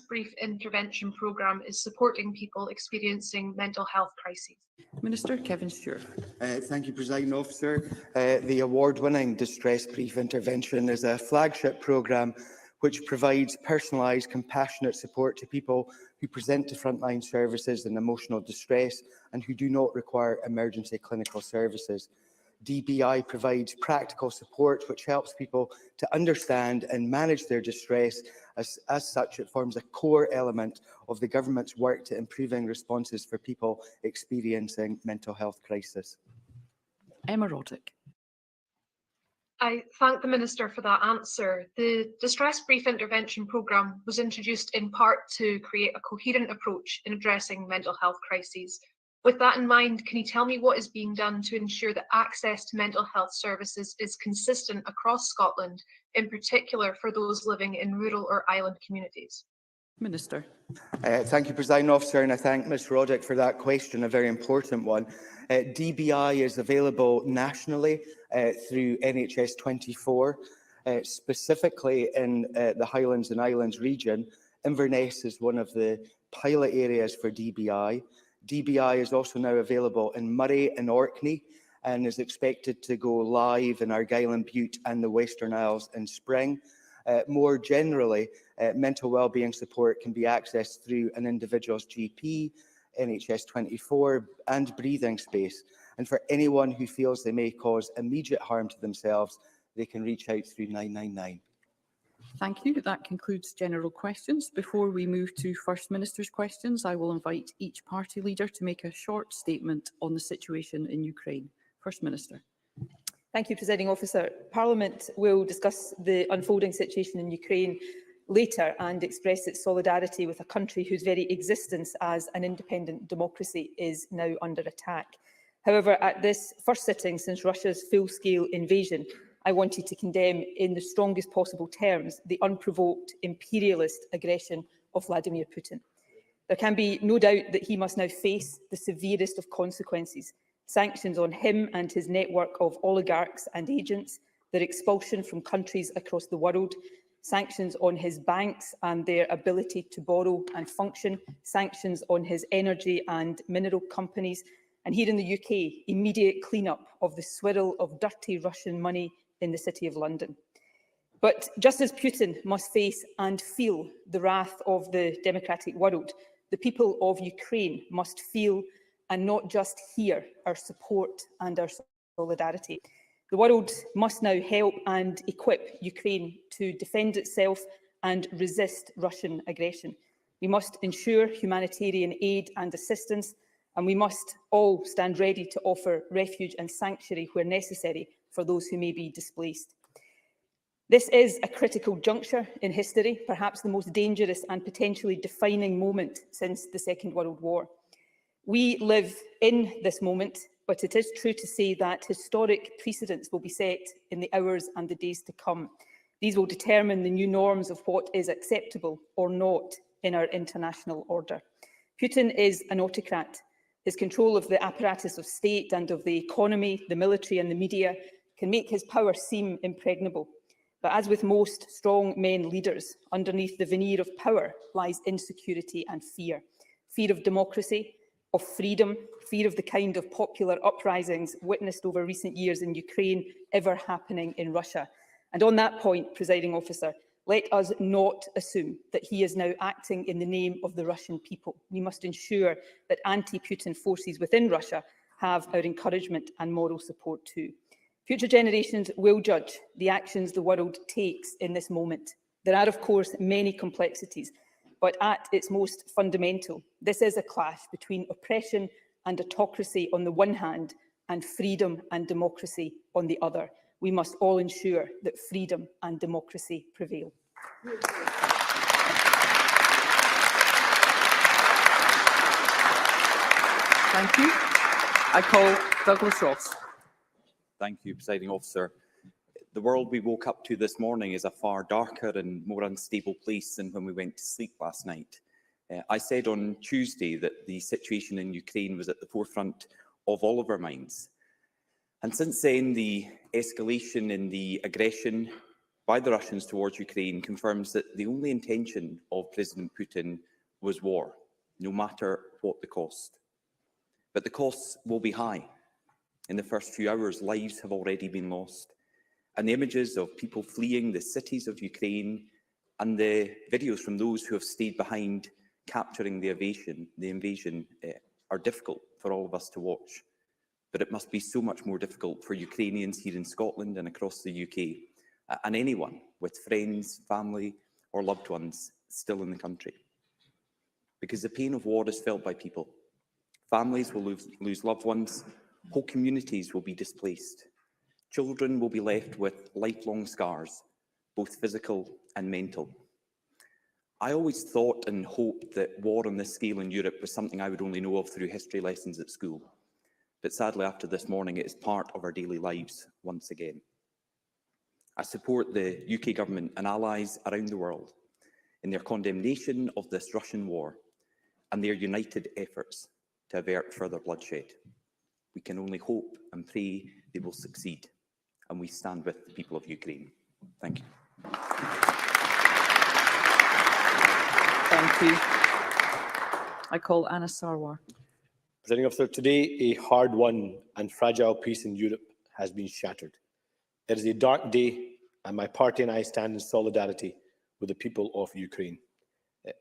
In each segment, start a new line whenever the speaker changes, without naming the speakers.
brief intervention programme is supporting people experiencing mental health crises?
Minister Kevin Stewart.
Thank you, Presiding Officer. The award-winning Distress Brief Intervention is a flagship programme which provides personalised, compassionate support to people who present to frontline services in emotional distress and who do not require emergency clinical services. DBI provides practical support which helps people to understand and manage their distress. As such, it forms a core element of the government's work to improving responses for people experiencing mental health crisis.
Emma Roddick.
I thank the Minister for that answer. The Distress Brief Intervention Programme was introduced in part to create a coherent approach in addressing mental health crises. With that in mind, can you tell me what is being done to ensure that access to mental health services is consistent across Scotland, in particular for those living in rural or island communities?
Minister.
Thank you, Presiding Officer, and I thank Ms Roddick for that question, a very important one. DBI is available nationally through NHS 24, specifically in the Highlands and Islands region. Inverness is one of the pilot areas for DBI. DBI is also now available in Moray and Orkney and is expected to go live in Argyll and Bute and the Western Isles in spring. More generally, mental wellbeing support can be accessed through an individual's GP, NHS 24 and breathing space. And for anyone who feels they may cause immediate harm to themselves, they can reach out through 999.
Thank you. That concludes general questions. Before we move to First Minister's questions, I will invite each party leader to make a short statement on the situation in Ukraine. First Minister.
Thank you, Presiding Officer. Parliament will discuss the unfolding situation in Ukraine later and express its solidarity with a country whose very existence as an independent democracy is now under attack. However, at this first sitting since Russia's full-scale invasion, I wanted to condemn in the strongest possible terms the unprovoked imperialist aggression of Vladimir Putin. There can be no doubt that he must now face the severest of consequences: sanctions on him and his network of oligarchs and agents, their expulsion from countries across the world, sanctions on his banks and their ability to borrow and function, sanctions on his energy and mineral companies, and here in the UK, immediate clean-up of the swirl of dirty Russian money in the City of London. But just as Putin must face and feel the wrath of the democratic world, the people of Ukraine must feel and not just hear our support and our solidarity. The world must now help and equip Ukraine to defend itself and resist Russian aggression. We must ensure humanitarian aid and assistance, and we must all stand ready to offer refuge and sanctuary where necessary for those who may be displaced. This is a critical juncture in history, perhaps the most dangerous and potentially defining moment since the Second World War. We live in this moment, but it is true to say that historic precedents will be set in the hours and the days to come. These will determine the new norms of what is acceptable or not in our international order. Putin is an autocrat. His control of the apparatus of state and of the economy, the military and the media can make his power seem impregnable. But as with most strong men leaders, underneath the veneer of power lies insecurity and fear. Fear of democracy, of freedom, fear of the kind of popular uprisings witnessed over recent years in Ukraine ever happening in Russia. And on that point, Presiding Officer, let us not assume that he is now acting in the name of the Russian people. We must ensure that anti-Putin forces within Russia have our encouragement and moral support too. Future generations will judge the actions the world takes in this moment. There are, of course, many complexities, but at its most fundamental, this is a clash between oppression and autocracy on the one hand and freedom and democracy on the other. We must all ensure that freedom and democracy prevail.
Thank you. I call Douglas Ross.
Thank you, Presiding Officer. The world we woke up to this morning is a far darker and more unstable place than when we went to sleep last night. I said on Tuesday that the situation in Ukraine was at the forefront of all of our minds. And since then, the escalation in the aggression by the Russians towards Ukraine confirms that the only intention of President Putin was war, no matter what the cost. But the costs will be high. In the first few hours, lives have already been lost. And the images of people fleeing the cities of Ukraine and the videos from those who have stayed behind capturing the invasion are difficult for all of us to watch. But it must be so much more difficult for Ukrainians here in Scotland and across the UK, and anyone with friends, family or loved ones still in the country. Because the pain of war is felt by people. Families will lose loved ones, whole communities will be displaced. Children will be left with lifelong scars, both physical and mental. I always thought and hoped that war on this scale in Europe was something I would only know of through history lessons at school. But sadly, after this morning, it is part of our daily lives once again. I support the UK government and allies around the world in their condemnation of this Russian war and their united efforts to avert further bloodshed. We can only hope and pray they will succeed, and we stand with the people of Ukraine. Thank you.
Thank you. I call Anna Sarwar.
Presiding Officer, today a hard-won and fragile peace in Europe has been shattered. It is a dark day, and my party and I stand in solidarity with the people of Ukraine.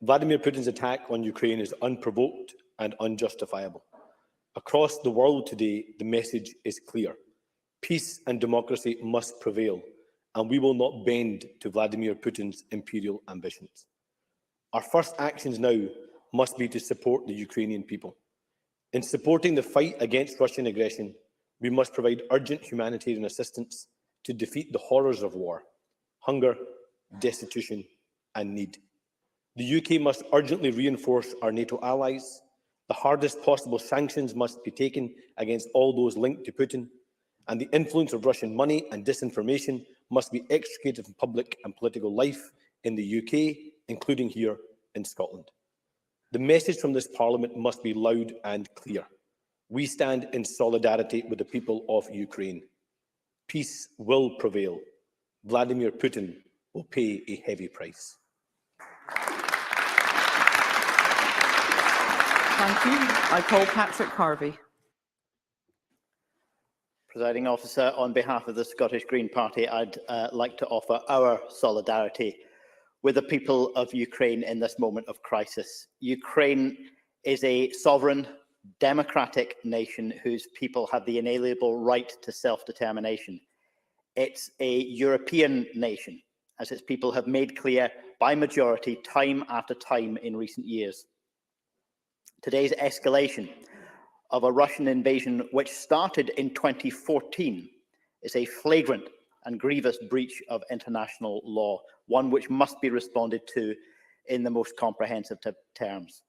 Vladimir Putin's attack on Ukraine is unprovoked and unjustifiable. Across the world today, the message is clear. Peace and democracy must prevail, and we will not bend to Vladimir Putin's imperial ambitions. Our first actions now must be to support the Ukrainian people. In supporting the fight against Russian aggression, we must provide urgent humanitarian assistance to defeat the horrors of war, hunger, destitution, and need. The UK must urgently reinforce our NATO allies. The hardest possible sanctions must be taken against all those linked to Putin, and the influence of Russian money and disinformation must be extricated from public and political life in the UK, including here in Scotland. The message from this Parliament must be loud and clear. We stand in solidarity with the people of Ukraine. Peace will prevail. Vladimir Putin will pay a heavy price.
Thank you. I call Patrick Harvey.
Presiding Officer, on behalf of the Scottish Green Party, I'd like to offer our solidarity with the people of Ukraine in this moment of crisis. Ukraine is a sovereign, democratic nation whose people have the inalienable right to self-determination. It's a European nation, as its people have made clear by majority time after time in recent years. Today's escalation of a Russian invasion, which started in 2014, is a flagrant and grievous breach of international law, one which must be responded to in the most comprehensive terms.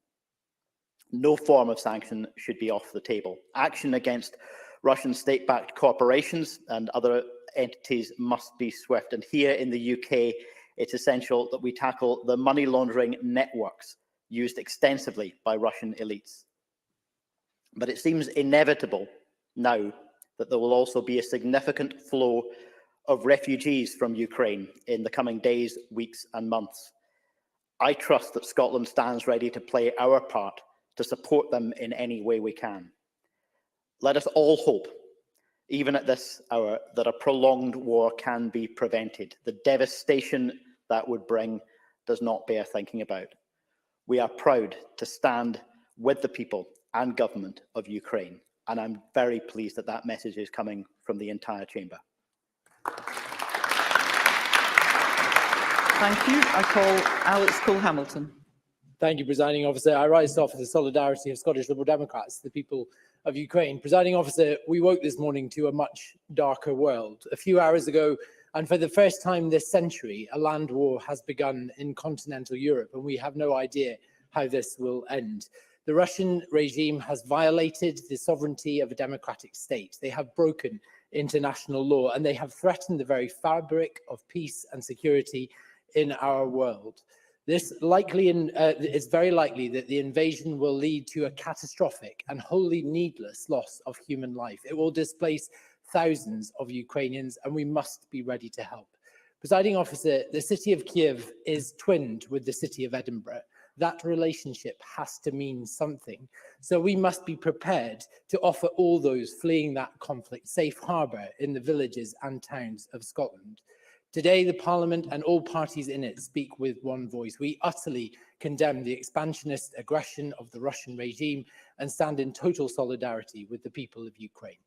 No form of sanction should be off the table. Action against Russian state-backed corporations and other entities must be swift. And here in the UK, it's essential that we tackle the money laundering networks used extensively by Russian elites. But it seems inevitable now that there will also be a significant flow of refugees from Ukraine in the coming days, weeks and months. I trust that Scotland stands ready to play our part to support them in any way we can. Let us all hope, even at this hour, that a prolonged war can be prevented. The devastation that would bring does not bear thinking about. We are proud to stand with the people and government of Ukraine, and I'm very pleased that that message is coming from the entire chamber.
Thank you. I call Alex Cole-Hamilton.
Thank you, Presiding Officer. I rise to offer the solidarity of Scottish Liberal Democrats to the people of Ukraine. Presiding Officer, we woke this morning to a much darker world. A few hours ago, and for the first time this century, a land war has begun in continental Europe, and we have no idea how this will end. The Russian regime has violated the sovereignty of a democratic state. They have broken international law, and they have threatened the very fabric of peace and security in our world. This is very likely that the invasion will lead to a catastrophic and wholly needless loss of human life. It will displace thousands of Ukrainians, and we must be ready to help. Presiding officer, the city of Kiev is twinned with the city of Edinburgh. That relationship has to mean something. So we must be prepared to offer all those fleeing that conflict safe harbour in the villages and towns of Scotland. Today, the Parliament and all parties in it speak with one voice. We utterly condemn the expansionist aggression of the Russian regime and stand in total solidarity with the people of Ukraine.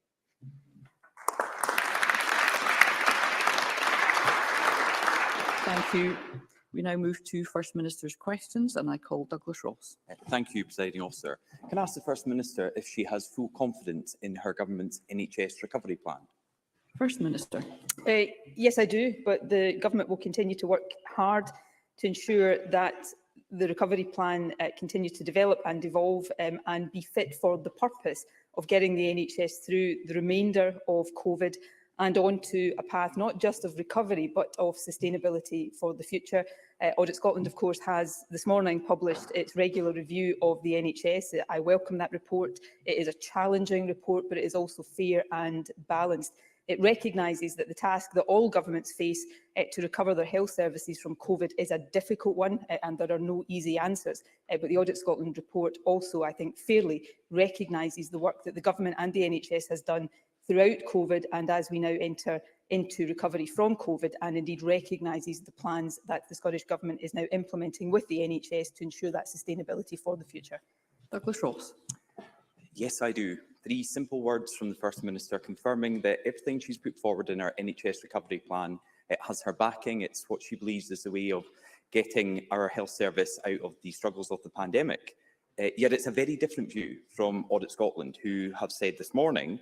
Thank you. We now move to First Minister's questions, and I call Douglas Ross.
Thank you, Presiding Officer. Can I ask the First Minister if she has full confidence in her government's NHS recovery plan?
First Minister.
Yes, I do, but the government will continue to work hard to ensure that the recovery plan continues to develop and evolve and be fit for the purpose of getting the NHS through the remainder of COVID and onto a path not just of recovery but of sustainability for the future. Audit Scotland, of course, has this morning published its regular review of the NHS. I welcome that report. It is a challenging report, but it is also fair and balanced. It recognises that the task that all governments face to recover their health services from COVID is a difficult one and there are no easy answers. But the Audit Scotland report also, I think, fairly recognises the work that the government and the NHS has done throughout COVID and as we now enter into recovery from COVID, and indeed recognises the plans that the Scottish Government is now implementing with the NHS to ensure that sustainability for the future.
Douglas Ross.
Yes, I do. 3 simple words from the First Minister confirming that everything she's put forward in her NHS recovery plan, it has her backing. It's what she believes is the way of getting our health service out of the struggles of the pandemic. Yet it's a very different view from Audit Scotland, who have said this morning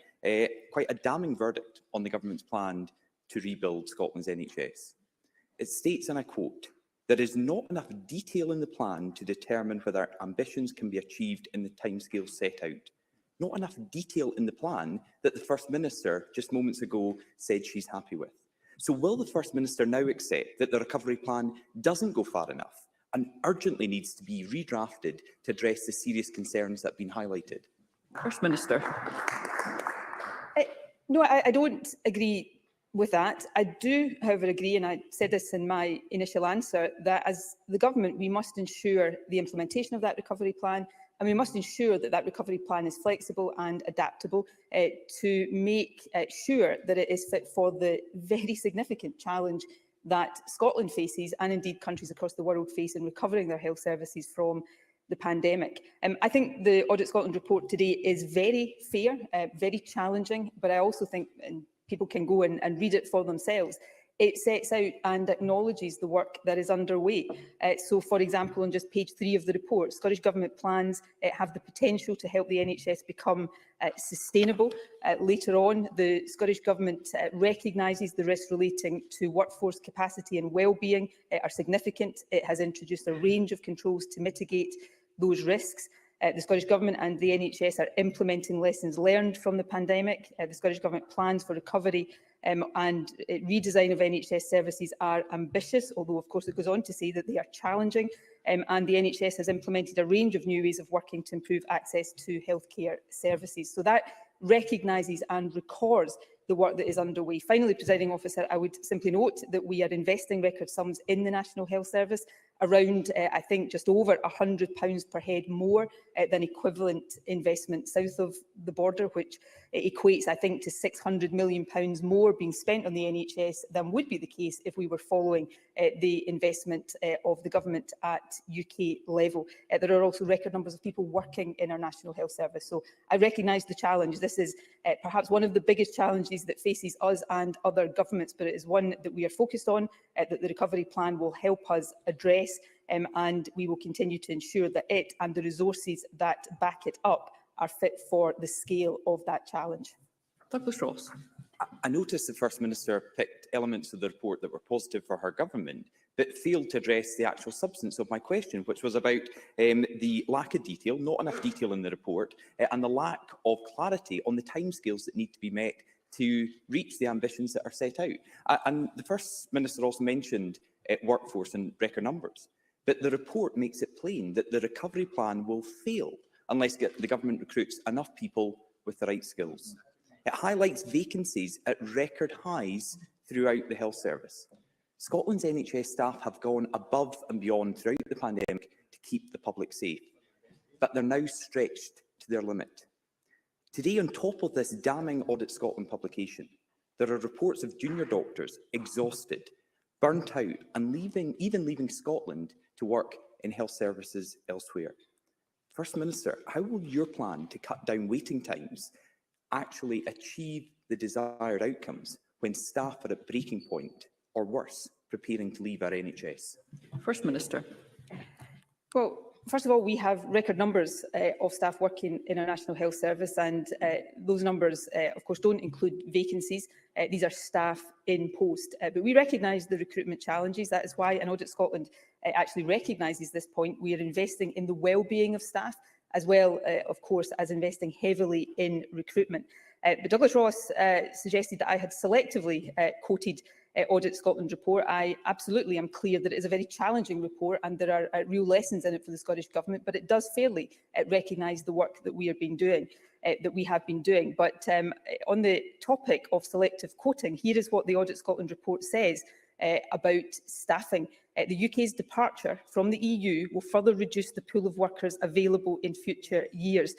quite a damning verdict on the government's plan to rebuild Scotland's NHS. It states, and I quote, "There is not enough detail in the plan to determine whether ambitions can be achieved in the timescales set out." Not enough detail in the plan that the First Minister just moments ago said she's happy with. So will the First Minister now accept that the recovery plan doesn't go far enough and urgently needs to be redrafted to address the serious concerns that have been highlighted?
First Minister.
No, I don't agree with that. I do, however, agree, and I said this in my initial answer, that as the government, we must ensure the implementation of that recovery plan, and we must ensure that that recovery plan is flexible and adaptable to make sure that it is fit for the very significant challenge that Scotland faces, and indeed countries across the world face, in recovering their health services from the pandemic. I think the Audit Scotland report today is very fair, very challenging, but I also think, and people can go and read it for themselves, it sets out and acknowledges the work that is underway. So, for example, on just page 3 of the report, Scottish Government plans have the potential to help the NHS become sustainable. Later on, the Scottish Government recognises the risks relating to workforce capacity and wellbeing are significant. It has introduced a range of controls to mitigate those risks. The Scottish Government and the NHS are implementing lessons learned from the pandemic. The Scottish Government plans for recovery and redesign of NHS services are ambitious, although of course it goes on to say that they are challenging, and the NHS has implemented a range of new ways of working to improve access to healthcare services. So that recognises and records the work that is underway. Finally, Presiding Officer, I would simply note that we are investing record sums in the National Health Service, around, I think, just over £100 per head more than equivalent investment south of the border, which equates, I think, to £600 million more being spent on the NHS than would be the case if we were following the investment of the government at UK level. There are also record numbers of people working in our National Health Service. So I recognise the challenge. This is perhaps one of the biggest challenges that faces us and other governments, but it is one that we are focused on, that the recovery plan will help us address, and we will continue to ensure that it and the resources that back it up are fit for the scale of that challenge.
Douglas Ross.
I noticed the First Minister picked elements of the report that were positive for her government, but failed to address the actual substance of my question, which was about the lack of detail, not enough detail in the report, and the lack of clarity on the timescales that need to be met to reach the ambitions that are set out. And the First Minister also mentioned workforce and record numbers, but the report makes it plain that the recovery plan will fail unless the government recruits enough people with the right skills. It highlights vacancies at record highs throughout the health service. Scotland's NHS staff have gone above and beyond throughout the pandemic to keep the public safe, but they're now stretched to their limit. Today, on top of this damning Audit Scotland publication, there are reports of junior doctors exhausted, burnt out and even leaving Scotland to work in health services elsewhere. First Minister, how will your plan to cut down waiting times actually achieve the desired outcomes when staff are at breaking point, or worse, preparing to leave our NHS?
First Minister.
Well, first of all, we have record numbers of staff working in our National Health Service, and those numbers, of course, don't include vacancies. These are staff in post. But we recognise the recruitment challenges. That is why an Audit Scotland actually recognises this point. We are investing in the well-being of staff, as well, of course, as investing heavily in recruitment. But Douglas Ross suggested that I had selectively quoted Audit Scotland report. I absolutely am clear that it is a very challenging report and there are real lessons in it for the Scottish Government, but it does fairly recognise the work that we have been doing. But on the topic of selective quoting, here is what the Audit Scotland report says about staffing. The UK's departure from the EU will further reduce the pool of workers available in future years.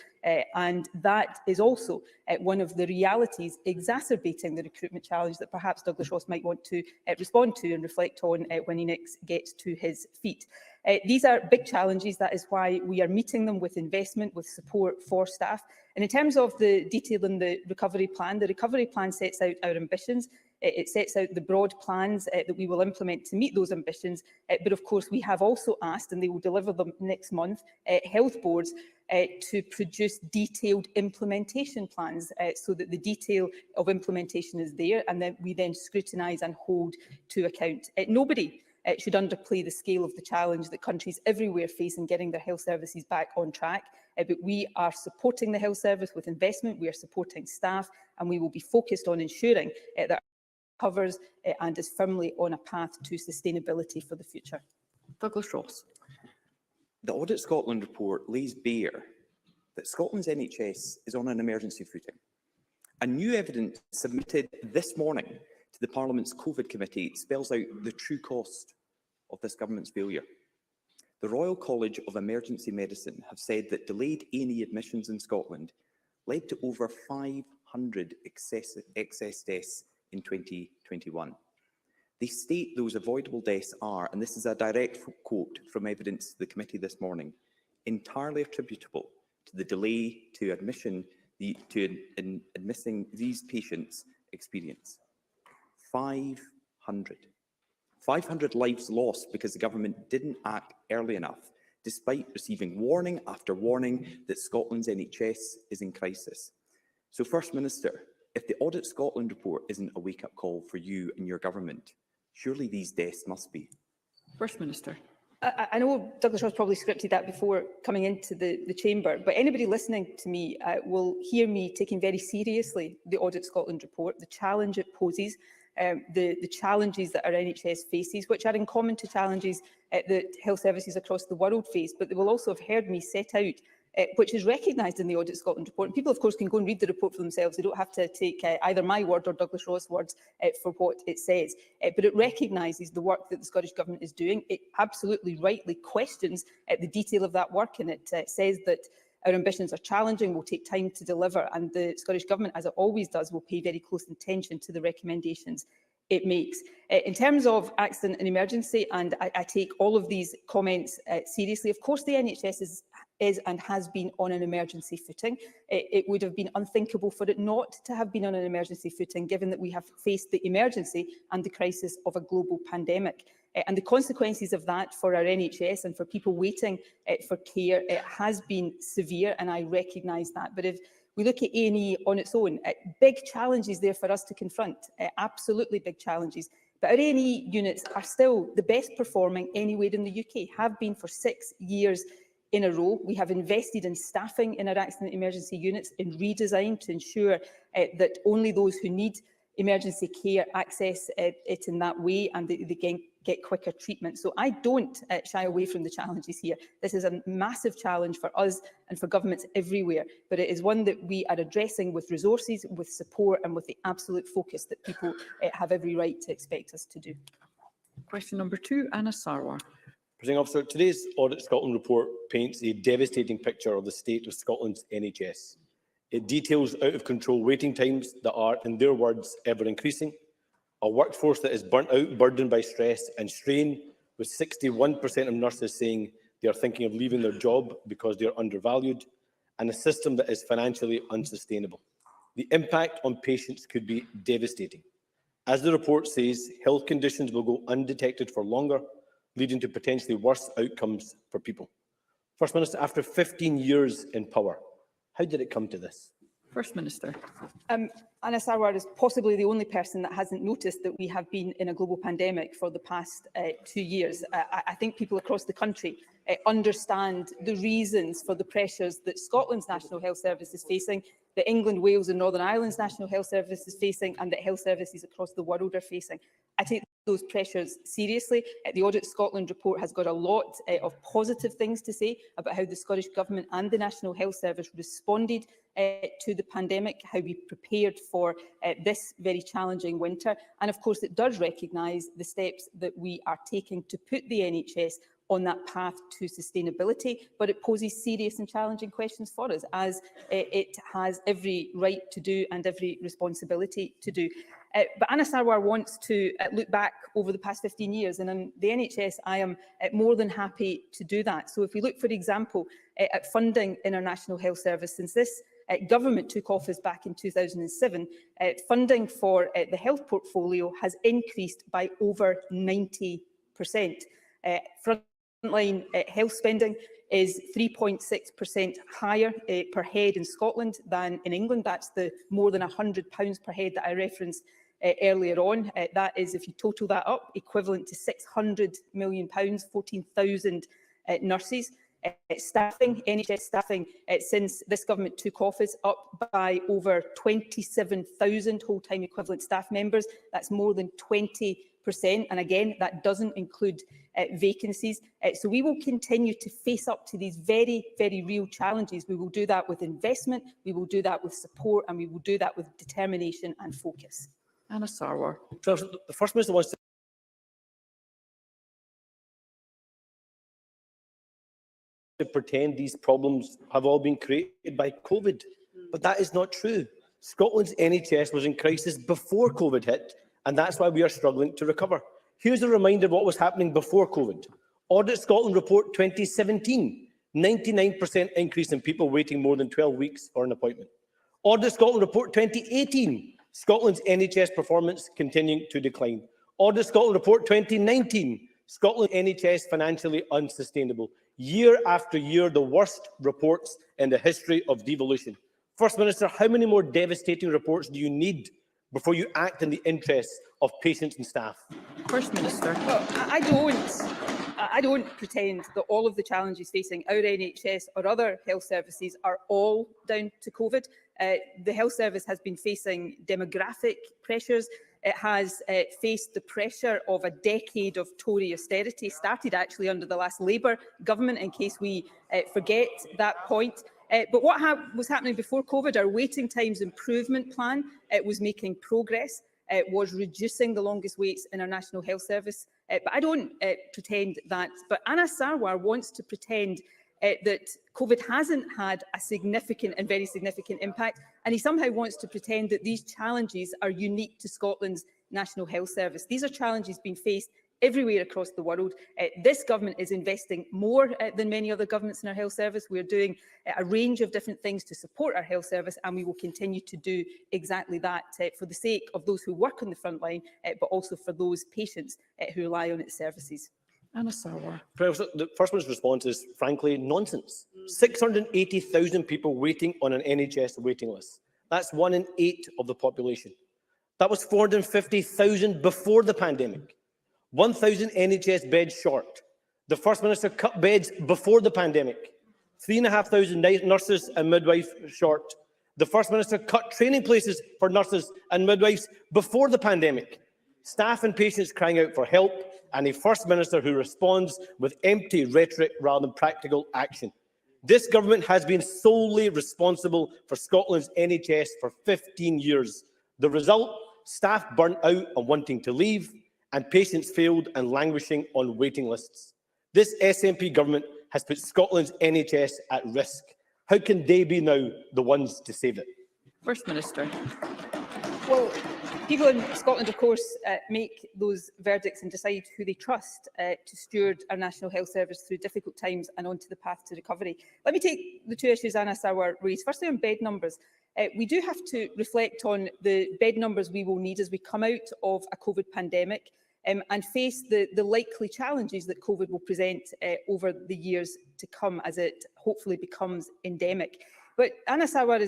And that is also one of the realities exacerbating the recruitment challenge that perhaps Douglas Ross might want to respond to and reflect on when he next gets to his feet. These are big challenges. That is why we are meeting them with investment, with support for staff. And in terms of the detail in the recovery plan sets out our ambitions. It sets out the broad plans that we will implement to meet those ambitions. But of course, we have also asked, and they will deliver them next month, health boards to produce detailed implementation plans so that the detail of implementation is there, and then we then scrutinise and hold to account. Nobody should underplay the scale of the challenge that countries everywhere face in getting their health services back on track. But we are supporting the health service with investment, we are supporting staff, and we will be focused on ensuring that covers and is firmly on a path to sustainability for the future.
Douglas Ross.
The Audit Scotland report lays bare that Scotland's NHS is on an emergency footing. And new evidence submitted this morning to the Parliament's COVID committee spells out the true cost of this government's failure. The Royal College of Emergency Medicine have said that delayed A&E admissions in Scotland led to over 500 excess deaths in 2021. They state those avoidable deaths are, and this is a direct quote from evidence to the committee this morning, entirely attributable to the delay to admission admitting these patients' experience. 500 lives lost because the government didn't act early enough, despite receiving warning after warning that Scotland's NHS is in crisis. So, First Minister, if the Audit Scotland report isn't a wake-up call for you and your government, surely these deaths must be.
First Minister.
I know Douglas Ross probably scripted that before coming into the chamber, but anybody listening to me will hear me taking very seriously the Audit Scotland report, the challenge it poses, the challenges that our NHS faces, which are in common to challenges that health services across the world face, but they will also have heard me set out which is recognised in the Audit Scotland report. And people, of course, can go and read the report for themselves. They don't have to take either my word or Douglas Ross' words for what it says. But it recognises the work that the Scottish Government is doing. It absolutely rightly questions the detail of that work, and it says that our ambitions are challenging, will take time to deliver, and the Scottish Government, as it always does, will pay very close attention to the recommendations it makes. In terms of accident and emergency, and I take all of these comments seriously, of course the NHS is and has been on an emergency footing. It would have been unthinkable for it not to have been on an emergency footing, given that we have faced the emergency and the crisis of a global pandemic. And the consequences of that for our NHS and for people waiting for care has been severe, and I recognise that. But if we look at A&E on its own, big challenges there for us to confront, absolutely big challenges. But our A&E units are still the best performing anywhere in the UK, have been for 6 years in a row. We have invested in staffing in our accident emergency units, in redesign to ensure that only those who need emergency care access it in that way, and they get quicker treatment. So I don't shy away from the challenges here. This is a massive challenge for us and for governments everywhere, but it is one that we are addressing with resources, with support, and with the absolute focus that people have every right to expect us to do.
Question number 2, Anna Sarwar.
Presiding Officer, today's Audit Scotland report paints a devastating picture of the state of Scotland's NHS. It details out-of-control waiting times that are, in their words, ever-increasing, a workforce that is burnt out, burdened by stress and strain, with 61% of nurses saying they are thinking of leaving their job because they are undervalued, and a system that is financially unsustainable. The impact on patients could be devastating. As the report says, health conditions will go undetected for longer, leading to potentially worse outcomes for people. First Minister, after 15 years in power, how did it come to this?
First Minister.
Anna Sarwar is possibly the only person that hasn't noticed that we have been in a global pandemic for the past 2 years. I think people across the country understand the reasons for the pressures that Scotland's National Health Service is facing, that England, Wales and Northern Ireland's National Health Service is facing, and that health services across the world are facing. I take those pressures seriously. The Audit Scotland report has got a lot of positive things to say about how the Scottish Government and the National Health Service responded to the pandemic, how we prepared for this very challenging winter. And of course, it does recognise the steps that we are taking to put the NHS on that path to sustainability, but it poses serious and challenging questions for us, as it has every right to do and every responsibility to do. But Anna Sarwar wants to look back over the past 15 years, and in the NHS, I am more than happy to do that. So if we look, for example, at funding in our National Health Service, since this government took office back in 2007, funding for the health portfolio has increased by over 90%. Frontline health spending is 3.6% higher per head in Scotland than in England. That's the more than £100 per head that I referenced earlier on. That is, if you total that up, equivalent to £600 million, 14,000 nurses. Staffing, NHS staffing, since this government took office, up by over 27,000 whole-time equivalent staff members. That's more than 20%. And again, that doesn't include vacancies. So we will continue to face up to these very, very real challenges. We will do that with investment, we will do that with support, and we will do that with determination and focus.
Anna Sarwar.
The First Minister wants to pretend these problems have all been created by COVID, but that is not true. Scotland's NHS was in crisis before COVID hit, and that's why we are struggling to recover. Here's a reminder of what was happening before COVID. Audit Scotland Report 2017, 99% increase in people waiting more than 12 weeks for an appointment. Audit Scotland Report 2018, Scotland's NHS performance continuing to decline. Audit Scotland Report 2019, Scotland NHS financially unsustainable. Year after year, the worst reports in the history of devolution. First Minister, how many more devastating reports do you need before you act in the interests of patients and staff?
First Minister.
Well, I don't pretend that all of the challenges facing our NHS or other health services are all down to COVID. The health service has been facing demographic pressures. It has faced the pressure of a decade of Tory austerity, started actually under the last Labour government, in case we forget that point. But what was happening before COVID, our waiting times improvement plan was making progress. It was reducing the longest waits in our National Health Service. But I don't pretend that. But Anna Sarwar wants to pretend that COVID hasn't had a significant and very significant impact, and he somehow wants to pretend that these challenges are unique to Scotland's National Health Service. These are challenges being faced everywhere across the world. This government is investing more than many other governments in our health service. We're doing a range of different things to support our health service, and we will continue to do exactly that for the sake of those who work on the front line, but also for those patients who rely on its services.
Anna Sarwar.
The First Minister's response is, frankly, nonsense. 680,000 people waiting on an NHS waiting list. That's 1 in 8 of the population. That was 450,000 before the pandemic. 1,000 NHS beds short. The First Minister cut beds before the pandemic. 3,500 nurses and midwives short. The First Minister cut training places for nurses and midwives before the pandemic. Staff and patients crying out for help, and a First Minister who responds with empty rhetoric rather than practical action. This government has been solely responsible for Scotland's NHS for 15 years. The result? Staff burnt out and wanting to leave, and patients failed and languishing on waiting lists. This SNP government has put Scotland's NHS at risk. How can they be now the ones to save it?
First Minister.
Well, people in Scotland, of course, make those verdicts and decide who they trust to steward our National Health Service through difficult times and onto the path to recovery. Let me take the two issues Anna Sarwar raised. Firstly, on bed numbers. We do have to reflect on the bed numbers we will need as we come out of a COVID pandemic and face the likely challenges that COVID will present over the years to come as it hopefully becomes endemic. But Anna Sarwar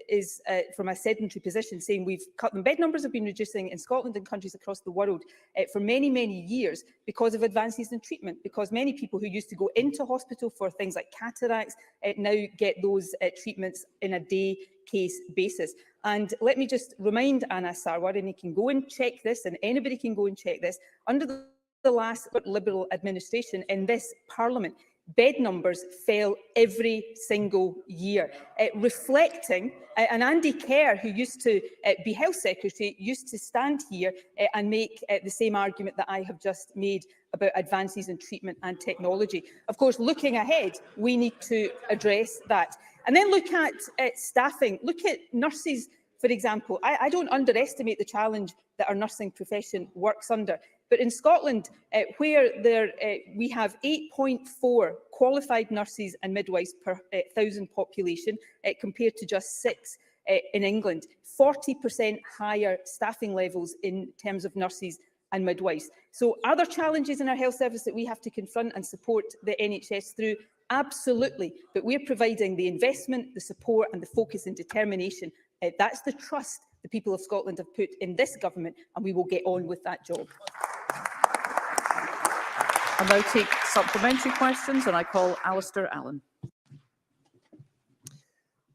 is from a sedentary position, saying we've cut them. Bed numbers have been reducing in Scotland and countries across the world for many, many years because of advances in treatment, because many people who used to go into hospital for things like cataracts now get those treatments in a day case basis. And let me just remind Anna Sarwar, and he can go and check this, and anybody can go and check this, under the last Liberal administration in this Parliament, bed numbers fell every single year, reflecting, and Andy Kerr, who used to be Health Secretary, used to stand here and make the same argument that I have just made about advances in treatment and technology. Of course, looking ahead, we need to address that. And then look at staffing. Look at nurses, for example. I don't underestimate the challenge that our nursing profession works under. But in Scotland, where we have 8.4 qualified nurses and midwives per 1,000 population, compared to just 6 in England, 40% higher staffing levels in terms of nurses and midwives. So are there challenges in our health service that we have to confront and support the NHS through? Absolutely. But we're providing the investment, the support and the focus and determination. That's the trust the people of Scotland have put in this government, and we will get on with that job.
I'll now take supplementary questions, and I call Alistair Allen.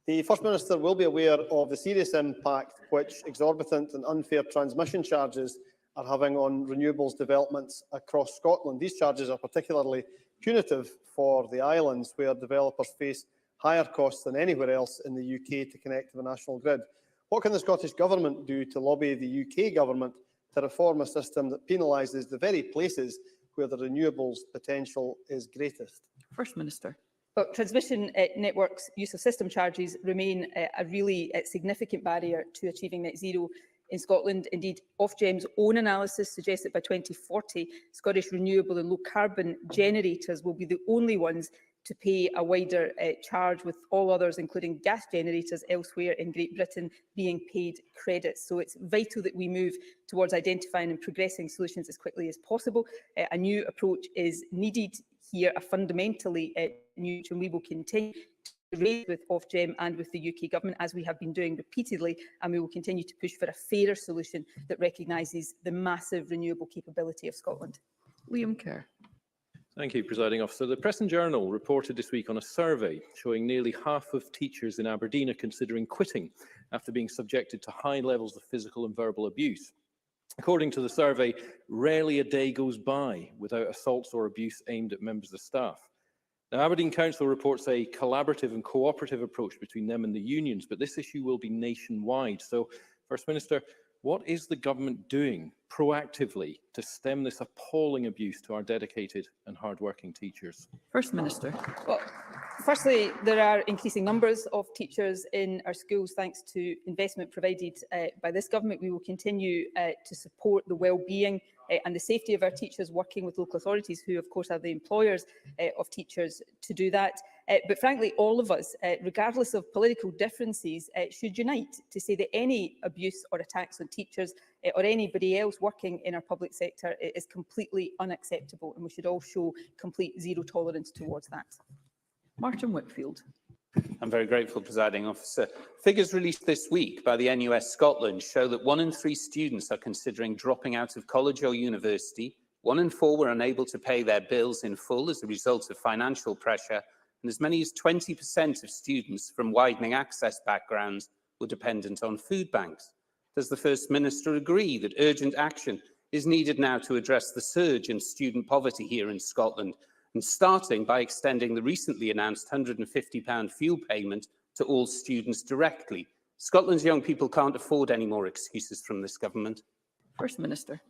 The First Minister will be aware of the serious impact which exorbitant and unfair transmission charges are having on renewables developments across Scotland. These charges are particularly punitive for the islands, where developers face higher costs than anywhere else in the UK to connect to the national grid. What can the Scottish Government do to lobby the UK Government to reform a system that penalises the very places where the renewables potential is greatest?
First Minister.
Well, transmission networks' use of system charges remain a really significant barrier to achieving net zero in Scotland. Indeed, Ofgem's own analysis suggests that by 2040, Scottish renewable and low-carbon generators will be the only ones to pay a wider charge, with all others, including gas generators elsewhere in Great Britain, being paid credits. So it's vital that we move towards identifying and progressing solutions as quickly as possible. A new approach is needed here, a fundamentally new, and we will continue to raise with Ofgem and with the UK Government, as we have been doing repeatedly, and we will continue to push for a fairer solution that recognises the massive renewable capability of Scotland.
Liam Kerr.
Thank you, Presiding Officer. The Press and Journal reported this week on a survey showing nearly half of teachers in Aberdeen are considering quitting after being subjected to high levels of physical and verbal abuse. According to the survey, rarely a day goes by without assaults or abuse aimed at members of staff. Now, Aberdeen Council reports a collaborative and cooperative approach between them and the unions, but this issue will be nationwide. So, First Minister, what is the government doing proactively to stem this appalling abuse to our dedicated and hard-working teachers?
First Minister.
Well, firstly, there are increasing numbers of teachers in our schools thanks to investment provided by this government. We will continue to support the well-being and the safety of our teachers, working with local authorities, who of course are the employers of teachers, to do that. But frankly, all of us, regardless of political differences, should unite to say that any abuse or attacks on teachers or anybody else working in our public sector is completely unacceptable, and we should all show complete zero tolerance towards that.
Martin Whitfield.
I'm very grateful, Presiding Officer. Figures released this week by the NUS Scotland show that 1 in 3 students are considering dropping out of college or university. 1 in 4 were unable to pay their bills in full as a result of financial pressure, and as many as 20% of students from widening access backgrounds were dependent on food banks. Does the First Minister agree that urgent action is needed now to address the surge in student poverty here in Scotland, and starting by extending the recently announced £150 fuel payment to all students directly? Scotland's young people can't afford any more excuses from this government.
First Minister.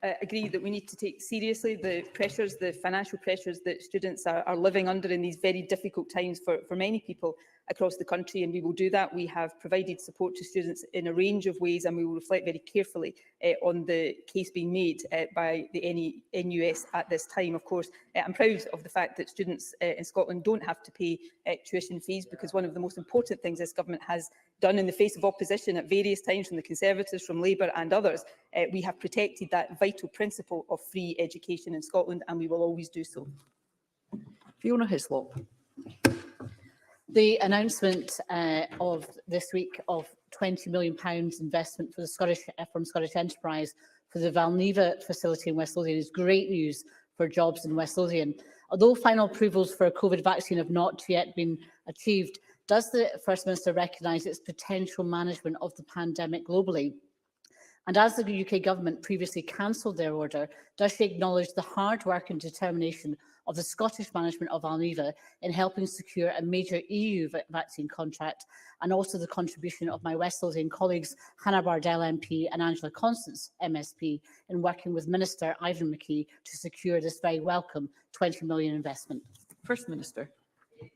agree that we need to take seriously the pressures, the financial pressures that students are living under in these very difficult times for many people across the country, and we will do that. We have provided support to students in a range of ways, and we will reflect very carefully on the case being made by the NUS at this time. Of course, I'm proud of the fact that students in Scotland don't have to pay tuition fees, because one of the most important things this government has done in the face of opposition at various times from the Conservatives, from Labour and others, we have protected that vital principle of free education in Scotland, and we will always do so.
Fiona Hislop.
The announcement of this week of £20 million investment for the from Scottish Enterprise for the Valneva facility in West Lothian is great news for jobs in West Lothian. Although final approvals for a COVID vaccine have not yet been achieved, does the First Minister recognise its potential management of the pandemic globally? And as the UK Government previously cancelled their order, does she acknowledge the hard work and determination of the Scottish management of Valneva in helping secure a major EU vaccine contract, and also the contribution of my West Lothian colleagues Hannah Bardell MP and Angela Constance MSP in working with Minister Ivan McKee to secure this very welcome £20 million investment?
First Minister.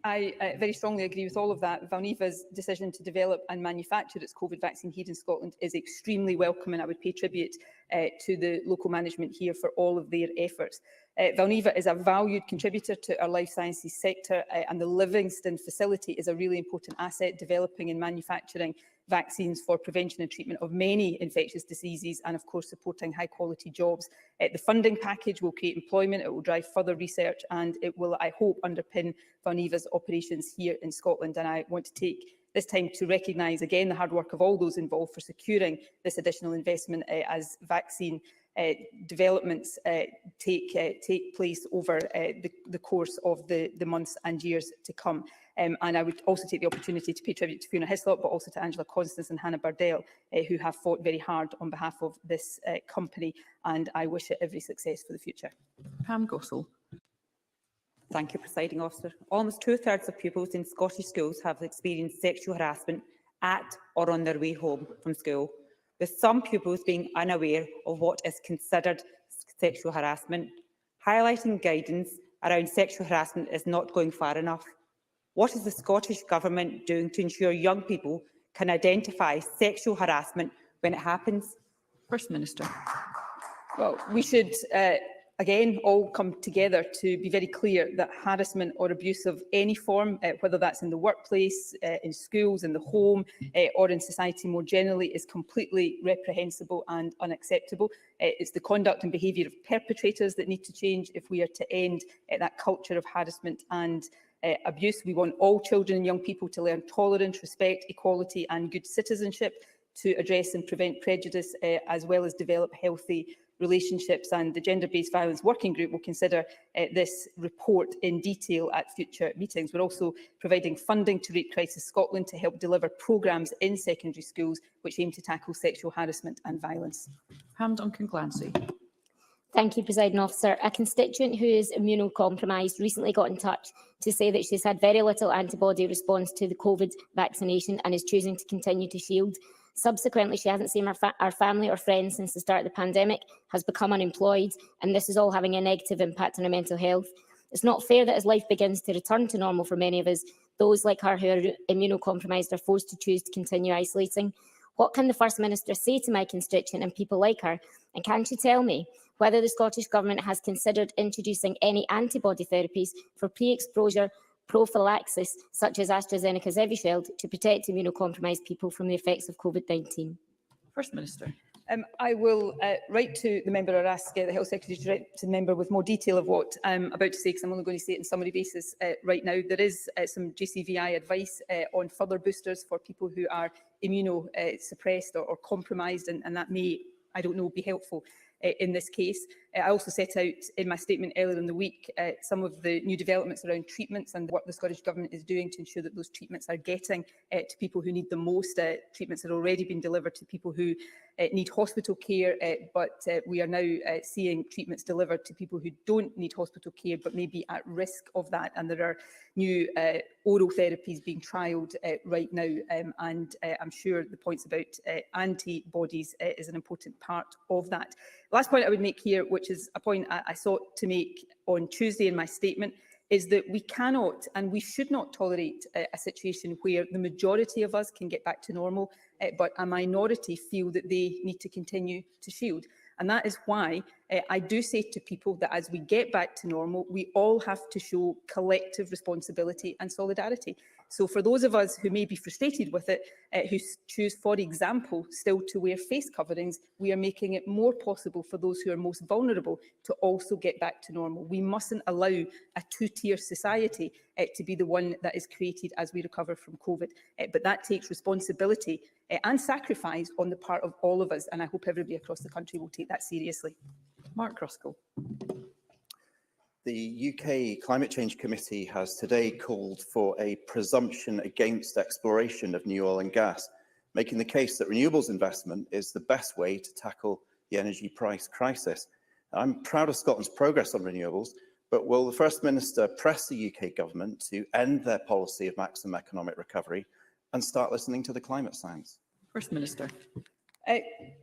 I very strongly agree with all of that. Valneva's decision to develop and manufacture its COVID vaccine here in Scotland is extremely welcome, and I would pay tribute to the local management here for all of their efforts. Valneva is a valued contributor to our life sciences sector, and the Livingston facility is a really important asset, developing and manufacturing vaccines for prevention and treatment of many infectious diseases, and of course supporting high quality jobs. The funding package will create employment, it will drive further research, and it will, I hope, underpin Valneva's operations here in Scotland. And I want to take this time to recognise again the hard work of all those involved for securing this additional investment as vaccine developments take place over the course of the months and years to come. And I would also take the opportunity to pay tribute to Fiona Hislop, but also to Angela Constance and Hannah Bardell, who have fought very hard on behalf of this company, and I wish it every success for the future.
Pam Gossel.
Thank you, Presiding Officer. Almost two-thirds of pupils in Scottish schools have experienced sexual harassment at or on their way home from school, with some pupils being unaware of what is considered sexual harassment. Highlighting guidance around sexual harassment is not going far enough. What is the Scottish Government doing to ensure young people can identify sexual harassment when it happens?
First Minister.
Well, we should again all come together to be very clear that harassment or abuse of any form, whether that's in the workplace, in schools, in the home, or in society more generally, is completely reprehensible and unacceptable. It's the conduct and behaviour of perpetrators that need to change if we are to end that culture of harassment and abuse. We want all children and young people to learn tolerance, respect, equality and good citizenship, to address and prevent prejudice, as well as develop healthy relationships. And the Gender-Based Violence Working Group will consider this report in detail at future meetings. We're also providing funding to Rape Crisis Scotland to help deliver programmes in secondary schools which aim to tackle sexual harassment and violence.
Pam Duncan-Glancy.
Thank you, Presiding Officer. A constituent who is immunocompromised recently got in touch to say that she's had very little antibody response to the COVID vaccination and is choosing to continue to shield. Subsequently, she hasn't seen her family or friends since the start of the pandemic, has become unemployed, and this is all having a negative impact on her mental health. It's not fair that as life begins to return to normal for many of us, those like her who are immunocompromised are forced to choose to continue isolating. What can the First Minister say to my constituent and people like her? And can she tell me whether the Scottish Government has considered introducing any antibody therapies for pre-exposure prophylaxis, such as AstraZeneca's Evusheld, to protect immunocompromised people from the effects of COVID-19?
First Minister.
I will write to the member or ask the Health Secretary to write to the member with more detail of what I'm about to say, because I'm only going to say it in summary basis right now. There is some JCVI advice on further boosters for people who are immunosuppressed or compromised, and that may, I don't know, be helpful in this case. I also set out in my statement earlier in the week some of the new developments around treatments and what the Scottish Government is doing to ensure that those treatments are getting to people who need them most. Treatments that are already being delivered to people who need hospital care, but we are now seeing treatments delivered to people who don't need hospital care but may be at risk of that. And there are new oral therapies being trialled right now, and I'm sure the points about antibodies is an important part of that. The last point I would make here, which is a point I sought to make on Tuesday in my statement, is that we cannot and we should not tolerate a situation where the majority of us can get back to normal, but a minority feel that they need to continue to shield. And that is why I do say to people that as we get back to normal, we all have to show collective responsibility and solidarity. So for those of us who may be frustrated with it, who choose, for example, still to wear face coverings, we are making it more possible for those who are most vulnerable to also get back to normal. We mustn't allow a two-tier society to be the one that is created as we recover from COVID. But that takes responsibility and sacrifice on the part of all of us, and I hope everybody across the country will take that seriously.
Mark Ruskell.
The UK Climate Change Committee has today called for a presumption against exploration of new oil and gas, making the case that renewables investment is the best way to tackle the energy price crisis. I'm proud of Scotland's progress on renewables, but will the First Minister press the UK government to end their policy of maximum economic recovery and start listening to the climate science?
First Minister.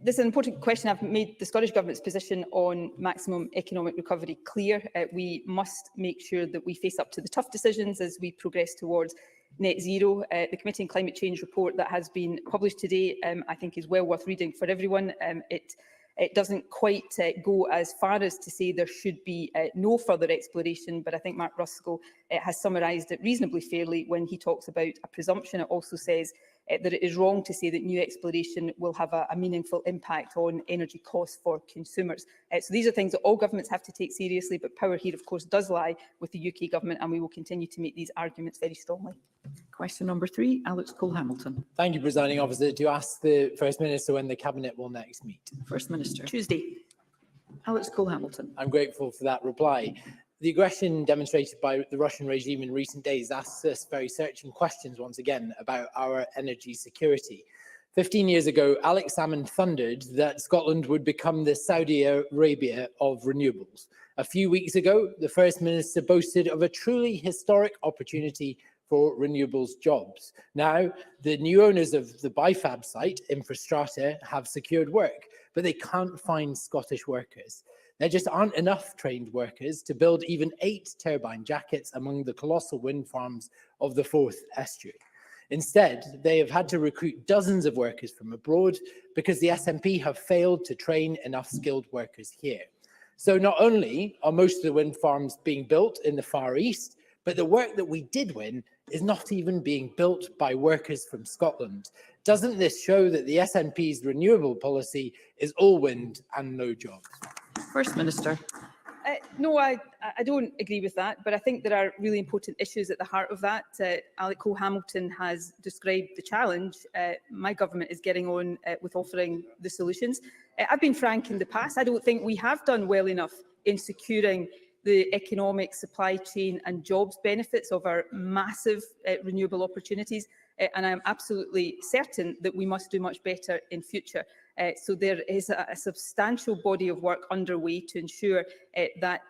This is an important question. I've made the Scottish Government's position on maximum economic recovery clear. We must make sure that we face up to the tough decisions as we progress towards net zero. The Committee on Climate Change report that has been published today, I think, is well worth reading for everyone. It doesn't quite go as far as to say there should be no further exploration, but I think Mark Ruskell has summarised it reasonably fairly when he talks about a presumption. It also says that it is wrong to say that new exploration will have a meaningful impact on energy costs for consumers. So these are things that all governments have to take seriously, but power here, of course, does lie with the UK Government, and we will continue to make these arguments very strongly.
Question number 3, Alex Cole-Hamilton.
Thank you, Presiding Officer. To ask the First Minister when the Cabinet will next meet.
First Minister.
Tuesday.
Alex Cole-Hamilton.
I'm grateful for that reply. The aggression demonstrated by the Russian regime in recent days asks us very searching questions once again about our energy security. 15 years ago, Alex Salmond thundered that Scotland would become the Saudi Arabia of renewables. A few weeks ago, the First Minister boasted of a truly historic opportunity for renewables jobs. Now, the new owners of the Bifab site, Infrastrata, have secured work, but they can't find Scottish workers. There just aren't enough trained workers to build even 8 turbine jackets among the colossal wind farms of the Forth estuary. Instead, they have had to recruit dozens of workers from abroad because the SNP have failed to train enough skilled workers here. So not only are most of the wind farms being built in the Far East, but the work that we did win is not even being built by workers from Scotland. Doesn't this show that the SNP's renewable policy is all wind and no jobs?
First Minister.
No, I don't agree with that, but I think there are really important issues at the heart of that. Alex Cole-Hamilton has described the challenge. My government is getting on with offering the solutions. I've been frank in the past. I don't think we have done well enough in securing the economic, supply chain and jobs benefits of our massive renewable opportunities. And I'm absolutely certain that we must do much better in future. So there is a substantial body of work underway to ensure that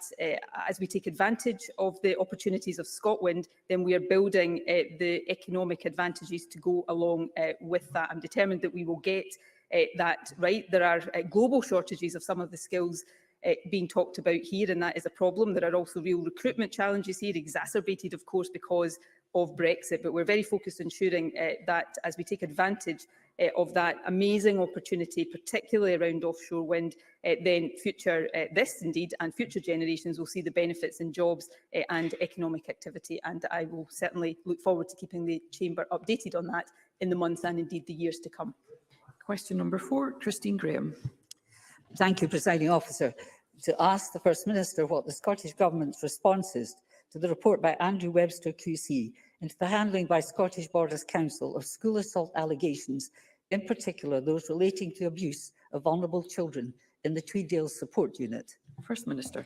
as we take advantage of the opportunities of ScotWind, then we are building the economic advantages to go along with that. I'm determined that we will get that right. There are global shortages of some of the skills being talked about here, and that is a problem. There are also real recruitment challenges here, exacerbated, of course, because of Brexit. But we're very focused on ensuring that as we take advantage of that amazing opportunity, particularly around offshore wind, then this indeed, and future generations will see the benefits in jobs and economic activity. And I will certainly look forward to keeping the Chamber updated on that in the months and indeed the years to come.
Question number 4, Christine Graham.
Thank you, Presiding Officer. To ask the First Minister what the Scottish Government's response is to the report by Andrew Webster QC into the handling by Scottish Borders Council of school assault allegations, in particular those relating to abuse of vulnerable children in the Tweeddale Support Unit?
First Minister.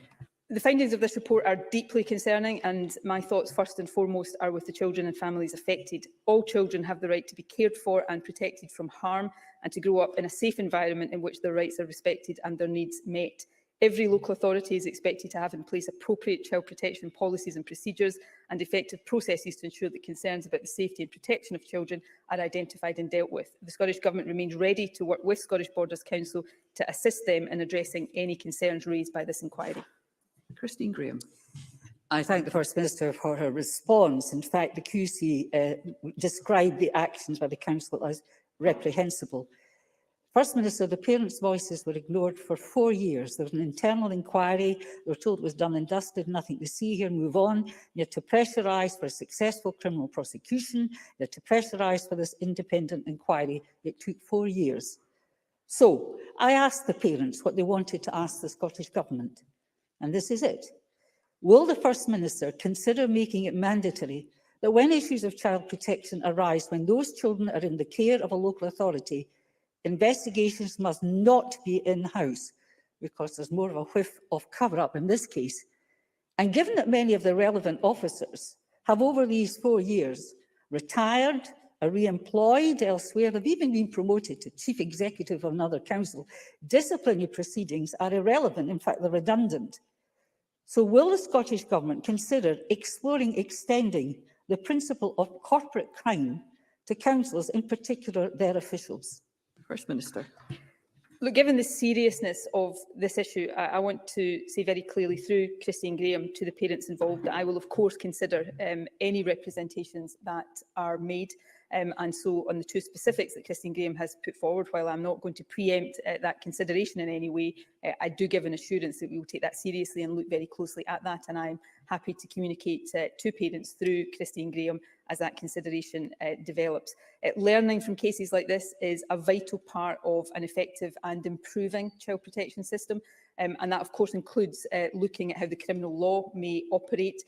The findings of this report are deeply concerning, and my thoughts first and foremost are with the children and families affected. All children have the right to be cared for and protected from harm, and to grow up in a safe environment in which their rights are respected and their needs met. Every local authority is expected to have in place appropriate child protection policies and procedures and effective processes to ensure that concerns about the safety and protection of children are identified and dealt with. The Scottish Government remains ready to work with Scottish Borders Council to assist them in addressing any concerns raised by this inquiry.
Christine Graham.
I thank the First Minister for her response. In fact, the QC described the actions by the Council as reprehensible. First Minister, the parents' voices were ignored for 4 years. There was an internal inquiry. They were told it was done and dusted, nothing to see here, move on. You had to pressurise for a successful criminal prosecution. You had to pressurise for this independent inquiry. It took 4 years. So I asked the parents what they wanted to ask the Scottish Government, and this is it. Will the First Minister consider making it mandatory that when issues of child protection arise when those children are in the care of a local authority, investigations must not be in-house, because there's more of a whiff of cover-up in this case. And given that many of the relevant officers have over these 4 years retired, are re-employed elsewhere, have even been promoted to chief executive of another council, disciplinary proceedings are irrelevant, in fact they're redundant. So will the Scottish Government consider exploring extending the principle of corporate crime to councils, in particular their officials?
First Minister.
Look, given the seriousness of this issue, I want to say very clearly through Christine Graham to the parents involved that I will of course consider any representations that are made. And so on the two specifics that Christine Graham has put forward, while I'm not going to preempt that consideration in any way, I do give an assurance that we will take that seriously and look very closely at that. And I'm happy to communicate to parents through Christine Graham as that consideration develops. Learning from cases like this is a vital part of an effective and improving child protection system. And that, of course, includes looking at how the criminal law may operate.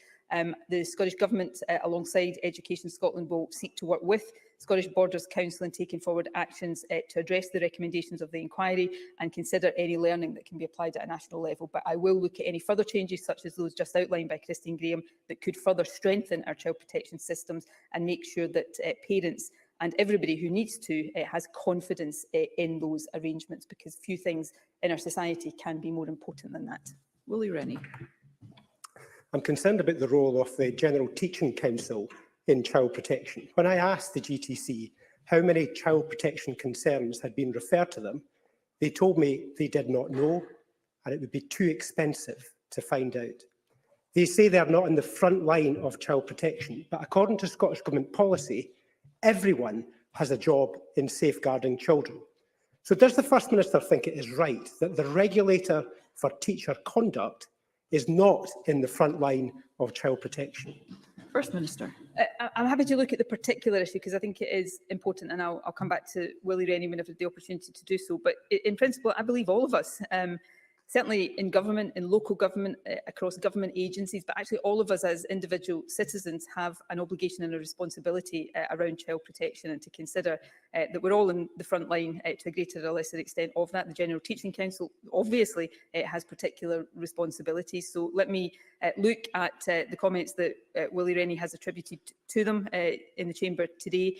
The Scottish Government, alongside Education Scotland, will seek to work with Scottish Borders Council in taking forward actions to address the recommendations of the inquiry and consider any learning that can be applied at a national level. But I will look at any further changes, such as those just outlined by Christine Graham, that could further strengthen our child protection systems and make sure that parents and everybody who needs to has confidence in those arrangements, because few things in our society can be more important than that.
Willie Rennie.
I'm concerned about the role of the General Teaching Council in child protection. When I asked the GTC how many child protection concerns had been referred to them, they told me they did not know, and it would be too expensive to find out. They say they are not in the front line of child protection, but according to Scottish Government policy, everyone has a job in safeguarding children. So does the First Minister think it is right that the regulator for teacher conduct is not in the front line of child protection?
First Minister.
I'm happy to look at the particular issue because I think it is important, and I'll come back to Willie Rennie when I've had the opportunity to do so. But in principle, I believe all of us, certainly in government, in local government, across government agencies, but actually all of us as individual citizens have an obligation and a responsibility around child protection, and to consider that we're all in the front line to a greater or lesser extent of that. The General Teaching Council obviously has particular responsibilities. So let me look at the comments that Willie Rennie has attributed to them in the Chamber today,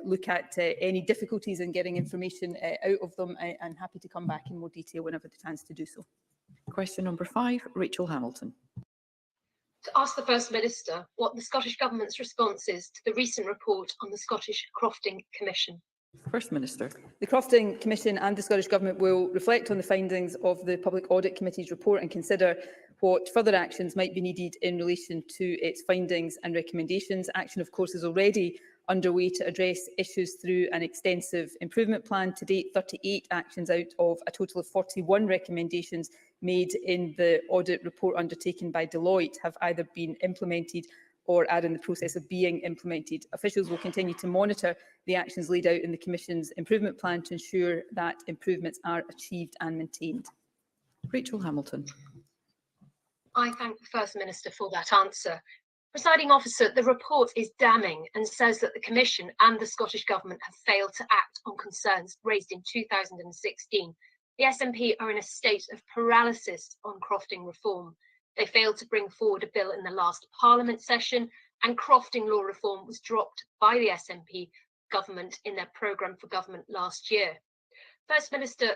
look at any difficulties in getting information out of them, and happy to come back in more detail whenever the chance to do so.
Question number 5, Rachel Hamilton.
To ask the First Minister what the Scottish Government's response is to the recent report on the Scottish Crofting Commission.
First Minister.
The Crofting Commission and the Scottish Government will reflect on the findings of the Public Audit Committee's report and consider what further actions might be needed in relation to its findings and recommendations. Action, of course, is already underway to address issues through an extensive improvement plan. To date, 38 actions out of a total of 41 recommendations made in the audit report undertaken by Deloitte have either been implemented or are in the process of being implemented. Officials will continue to monitor the actions laid out in the Commission's improvement plan to ensure that improvements are achieved and maintained.
Rachel Hamilton.
I thank the First Minister for that answer. Presiding Officer, the report is damning and says that the Commission and the Scottish Government have failed to act on concerns raised in 2016
The SNP are in a state of paralysis on crofting reform. They failed to bring forward a bill in the last Parliament session, and crofting law reform was dropped by the SNP government in their programme for government last year. First Minister,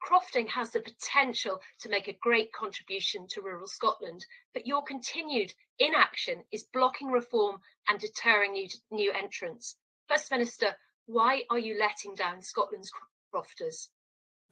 crofting has the potential to make a great contribution to rural Scotland, but your continued inaction is blocking reform and deterring new entrants. First Minister, why are you letting down Scotland's crofters?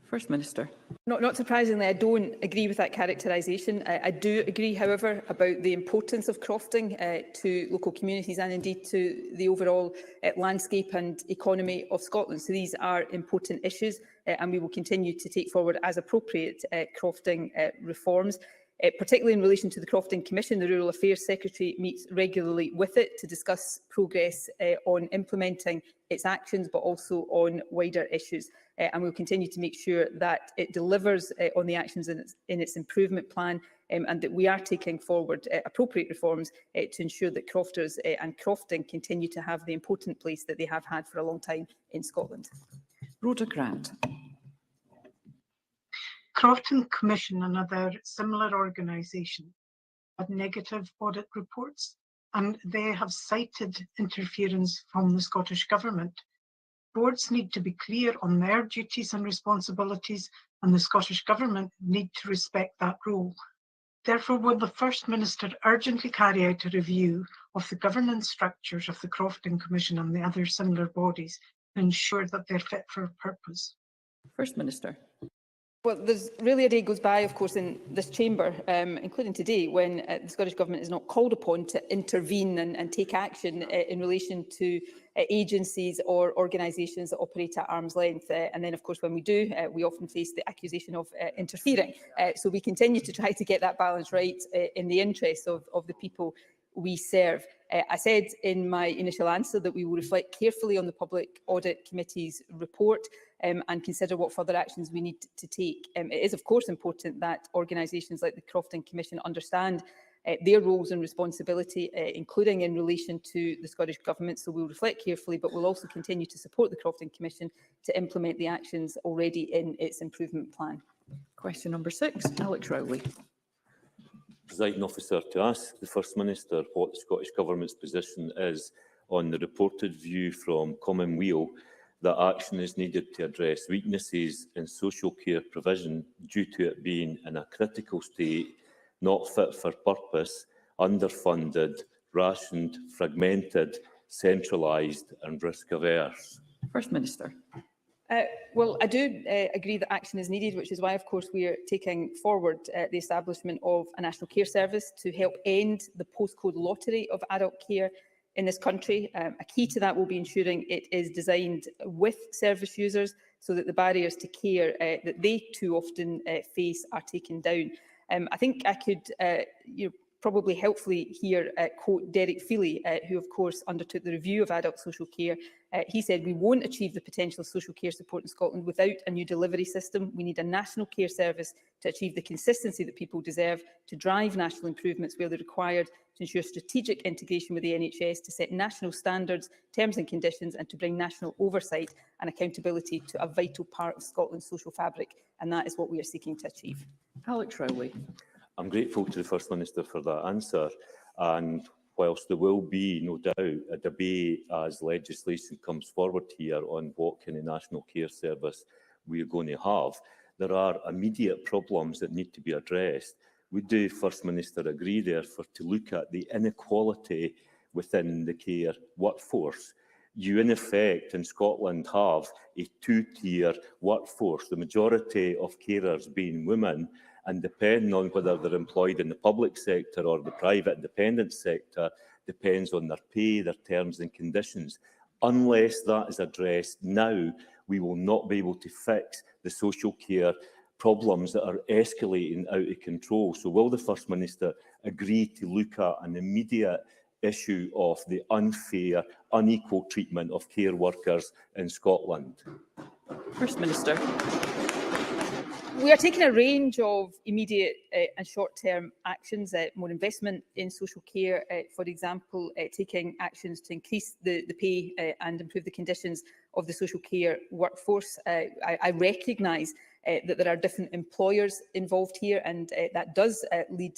First Minister.
Not surprisingly, I don't agree with that characterisation. I do agree, however, about the importance of crofting to local communities and indeed to the overall landscape and economy of Scotland. So these are important issues and we will continue to take forward as appropriate crofting reforms. Particularly in relation to the Crofting Commission, the Rural Affairs Secretary meets regularly with it to discuss progress on implementing its actions, but also on wider issues. And we'll continue to make sure that it delivers on the actions in its improvement plan and that we are taking forward appropriate reforms to ensure that crofters and crofting continue to have the important place that they have had for a long time in Scotland.
Rhoda Grant.
Crofting Commission and other similar organisations had negative audit reports and they have cited interference from the Scottish Government. Boards need to be clear on their duties and responsibilities and the Scottish Government need to respect that role. Therefore, will the First Minister urgently carry out a review of the governance structures of the Crofting Commission and the other similar bodies to ensure that they're fit for purpose?
First Minister.
Well, there's really a day goes by, of course, in this chamber, including today, when the Scottish Government is not called upon to intervene and take action in relation to agencies or organisations that operate at arm's length. And then, of course, when we do, we often face the accusation of interfering. So we continue to try to get that balance right in the interests of the people we serve. I said in my initial answer that we will reflect carefully on the Public Audit Committee's report and consider what further actions we need to take. It is, of course, important that organisations like the Crofting Commission understand their roles and responsibility, including in relation to the Scottish Government. So we'll reflect carefully, but we'll also continue to support the Crofting Commission to implement the actions already in its improvement plan.
Question number 6, Alex Rowley.
Presiding Officer, to ask the First Minister what the Scottish Government's position is on the reported view from Commonweal that action is needed to address weaknesses in social care provision due to it being in a critical state, not fit for purpose, underfunded, rationed, fragmented, centralised and risk-averse.
First Minister.
Well, I do agree that action is needed, which is why, of course, we are taking forward the establishment of a National Care Service to help end the postcode lottery of adult care in this country. A key to that will be ensuring it is designed with service users so that the barriers to care that they too often face are taken down. I think I could probably helpfully here quote Derek Feely, who of course undertook the review of adult social care. He said, "We won't achieve the potential of social care support in Scotland without a new delivery system. We need a national care service to achieve the consistency that people deserve, to drive national improvements where they're required, to ensure strategic integration with the NHS, to set national standards, terms and conditions, and to bring national oversight and accountability to a vital part of Scotland's social fabric." And that is what we are seeking to achieve.
Alex Rowley.
I'm grateful to the First Minister for that answer, and whilst there will be, no doubt, a debate as legislation comes forward here on what kind of national care service we are going to have, there are immediate problems that need to be addressed. Would the First Minister agree, therefore, to look at the inequality within the care workforce? You, in effect, in Scotland have a two-tier workforce, the majority of carers being women, and depending on whether they're employed in the public sector or the private independent sector, depends on their pay, their terms and conditions. Unless that is addressed now, we will not be able to fix the social care problems that are escalating out of control. So will the First Minister agree to look at an immediate issue of the unfair, unequal treatment of care workers in Scotland?
First Minister.
We are taking a range of immediate and short-term actions, more investment in social care, for example, taking actions to increase the pay and improve the conditions of the social care workforce. I recognise that there are different employers involved here, and that does lead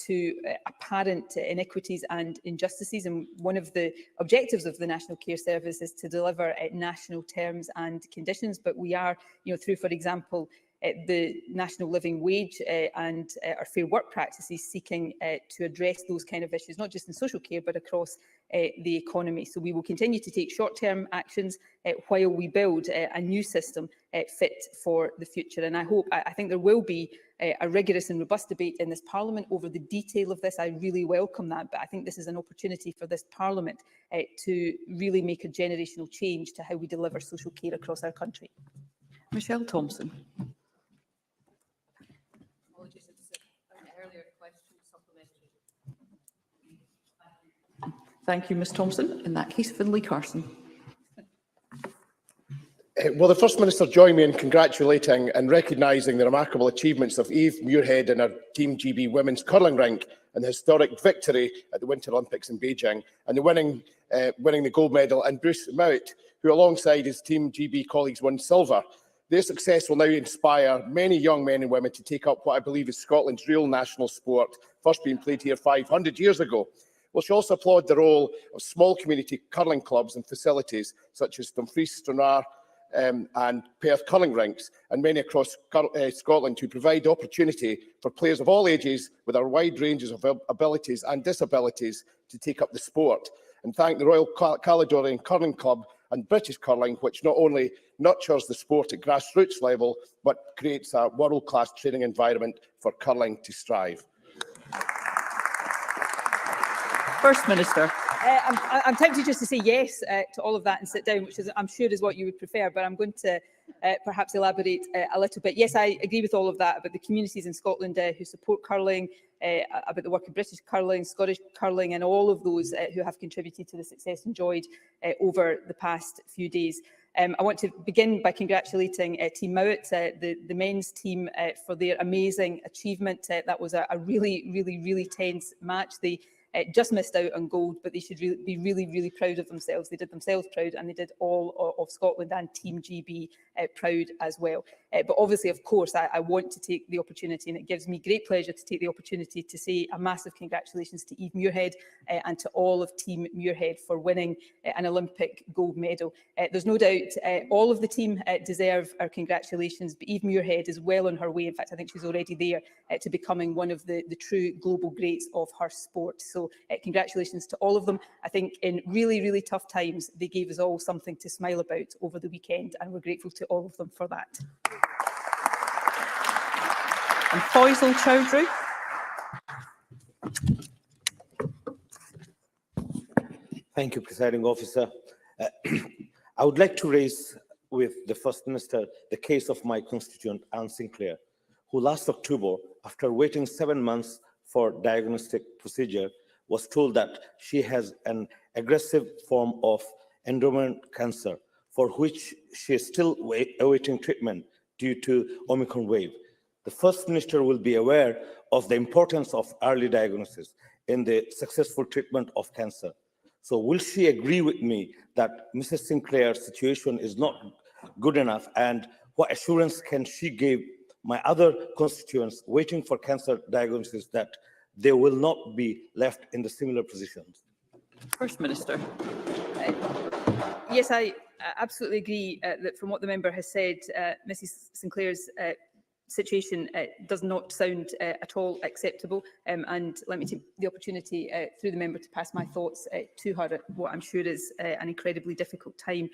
to apparent inequities and injustices. And one of the objectives of the National Care Service is to deliver national terms and conditions. But we are, through, for example, the national living wage and our fair work practices, seeking to address those kind of issues, not just in social care, but across the economy. So we will continue to take short-term actions while we build a new system fit for the future. And I think there will be a rigorous and robust debate in this Parliament over the detail of this. I really welcome that, but I think this is an opportunity for this Parliament to really make a generational change to how we deliver social care across our country.
Michelle Thompson. Thank you, Ms Thompson. In that case, Finlay Carson.
Will the First Minister join me in congratulating and recognising the remarkable achievements of Eve Muirhead and her Team GB women's curling rink and the historic victory at the Winter Olympics in Beijing, and the winning the gold medal, and Bruce Mowat, who alongside his Team GB colleagues won silver. Their success will now inspire many young men and women to take up what I believe is Scotland's real national sport, first being played here 500 years ago. Will she also applaud the role of small community curling clubs and facilities such as Dumfries, Stranraer and Perth curling rinks, and many across Scotland, to provide opportunity for players of all ages with our wide ranges of abilities and disabilities to take up the sport? And thank the Royal Caledonian Curling Club and British Curling, which not only nurtures the sport at grassroots level, but creates a world-class training environment for curling to strive.
First Minister.
I'm tempted just to say yes to all of that and sit down, which I'm sure is what you would prefer, but I'm going to perhaps elaborate a little bit. Yes, I agree with all of that about the communities in Scotland who support curling, about the work of British curling, Scottish curling, and all of those who have contributed to the success enjoyed over the past few days. I want to begin by congratulating Team Mowat, the men's team, for their amazing achievement. That was a really tense match. They just missed out on gold, but they should be really proud of themselves. They did themselves proud, and they did all of Scotland and Team GB proud as well. But obviously, of course, I want to take the opportunity, and it gives me great pleasure to take the opportunity to say a massive congratulations to Eve Muirhead and to all of Team Muirhead for winning an Olympic gold medal. There's no doubt all of the team deserve our congratulations, but Eve Muirhead is well on her way. In fact, I think she's already there to becoming one of the true global greats of her sport. So congratulations to all of them. I think in really tough times, they gave us all something to smile about over the weekend, and we're grateful to all of them for that.
And Faisal Chowdhury.
Thank you, Presiding Officer. I would like to raise with the First Minister the case of my constituent, Anne Sinclair, who last October, after waiting 7 months for diagnostic procedure, was told that she has an aggressive form of endometrial cancer, for which she is still awaiting treatment due to Omicron wave. The First Minister will be aware of the importance of early diagnosis in the successful treatment of cancer. So will she agree with me that Mrs. Sinclair's situation is not good enough, and what assurance can she give my other constituents waiting for cancer diagnosis that they will not be left in the similar positions?
First Minister.
Yes, I absolutely agree that from what the member has said, Mrs. Sinclair's situation does not sound at all acceptable, and let me take the opportunity through the member to pass my thoughts to her at what I'm sure is an incredibly difficult time.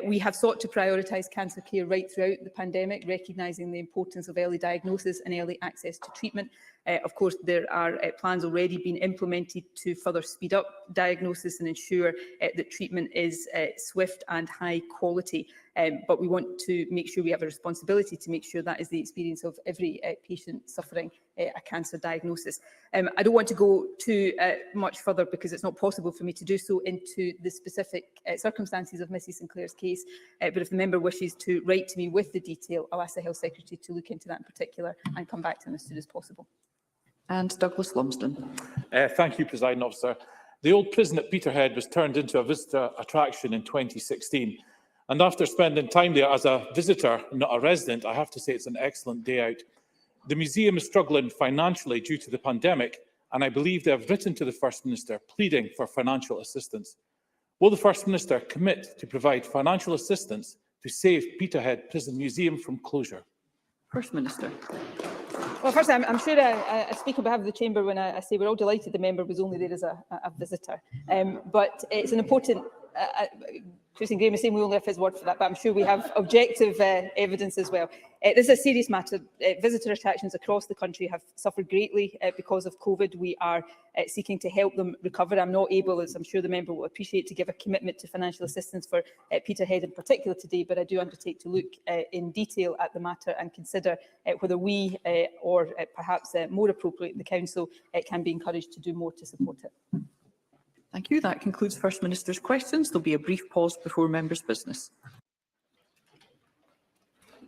We have sought to prioritise cancer care right throughout the pandemic, recognising the importance of early diagnosis and early access to treatment. Of course, there are plans already being implemented to further speed up diagnosis and ensure that treatment is swift and high quality. But we want to make sure we have a responsibility to make sure that is the experience of every patient suffering a cancer diagnosis. I don't want to go too much further, because it's not possible for me to do so, into the specific circumstances of Mrs. Sinclair's case. But if the member wishes to write to me with the detail, I'll ask the Health Secretary to look into that in particular and come back to him as soon as possible.
And Douglas Lumsden.
Thank you, Presiding Officer. The old prison at Peterhead was turned into a visitor attraction in 2016. And after spending time there as a visitor, not a resident, I have to say it's an excellent day out. The museum is struggling financially due to the pandemic, and I believe they have written to the First Minister pleading for financial assistance. Will the First Minister commit to provide financial assistance to save Peterhead Prison Museum from closure?
First Minister.
Well, first, I'm sure I speak on behalf of the Chamber when I say we're all delighted the member was only there as a visitor. But it's an important, Christine Graham is saying we only have his word for that, but I'm sure we have objective evidence as well. This is a serious matter. Visitor attractions across the country have suffered greatly because of COVID. We are seeking to help them recover. I'm not able, as I'm sure the member will appreciate, to give a commitment to financial assistance for Peterhead in particular today, but I do undertake to look in detail at the matter and consider whether we, or perhaps more appropriately, the Council can be encouraged to do more to support it.
Thank you. That concludes First Minister's questions. There will be a brief pause before members' business.